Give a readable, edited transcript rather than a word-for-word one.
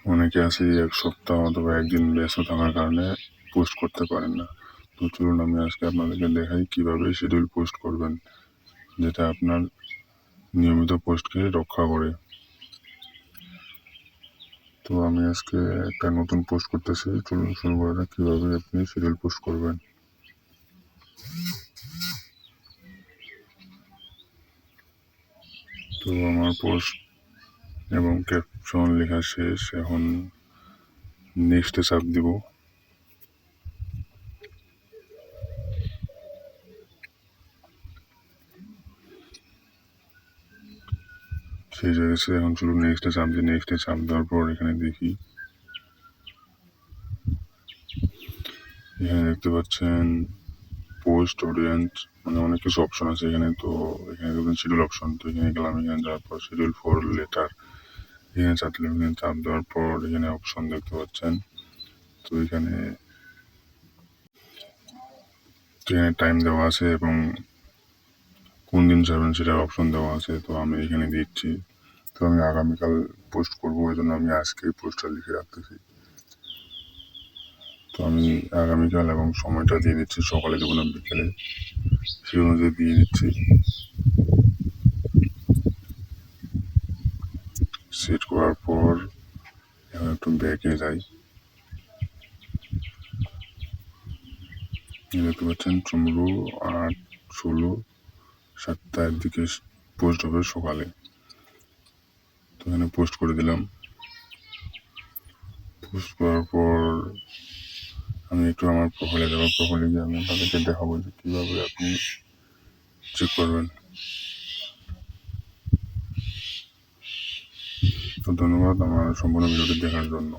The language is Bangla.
অনেকে আছে 1 সপ্তাহ অথবা 1 দিন ব্যস্ত থাকার কারণে পোস্ট করতে পারেন না। তো চলুন আমি আজকে আপনাদেরকে দেখাই কিভাবে শিডিউল পোস্ট করবেন, যেটা আপনার নিয়মিত পোস্টকে রক্ষা করে। তো আমি আজকে একটা নতুন পোস্ট করতেছি, চলুন শুরু করা যাক কিভাবে আপনি শিডিউল পোস্ট করবেন। তো আমার পোস্ট এবং ক্যাপশন লেখা শেষ, এখন নেক্সটে চাপ দিব। শেষ হয়ে গেছে, এখন চলুন নেক্সটে চাপ দিই। নেক্সটে চাপ দেওয়ার পর এখানে দেখি, এখানে দেখতে পাচ্ছেন পোস্ট অডিয়েন্স, মানে অনেক কিছু অপশন আছে এখানে। তো এখানে দেখবেন শিডিউল অপশন, তো এখানে গেলাম। এখানে যাওয়ার পর শিডিউল ফর লেটার এখানে চাপ দিলাম। এখানে চাপ দেওয়ার পর এখানে অপশন দেখতে পাচ্ছেন। তো এখানে টাইম দেওয়া আছে এবং কোন দিন যাবেন সেটার অপশন দেওয়া আছে। তো আমি এখানে দিচ্ছি। তো আমি আগামীকাল পোস্ট করবো, এই জন্য আমি আজকে পোস্টটা লিখে রাখতেছি। তো আমি আগামীকাল এবং সময়টা দিয়ে দিচ্ছি, সকালে দেবো না বিকেলে, সেই অনুযায়ী দিয়ে দিচ্ছি। সেট করার পর এখন একটু ব্যাকে যাই। দেখতে পাচ্ছেন 15/8/16 7টার দিকে পোস্ট হবে সকালে। তো এখানে পোস্ট করে দিলাম। পোস্ট করার পর আমি একটু আমার প্রোফাইলে যাবো। প্রোফাইলে গিয়ে আমি তাদেরকে দেখাবো যে কীভাবে আপনি চেক করবেন। তো ধন্যবাদ আমার সম্পূর্ণ ভিডিওটি দেখার জন্য।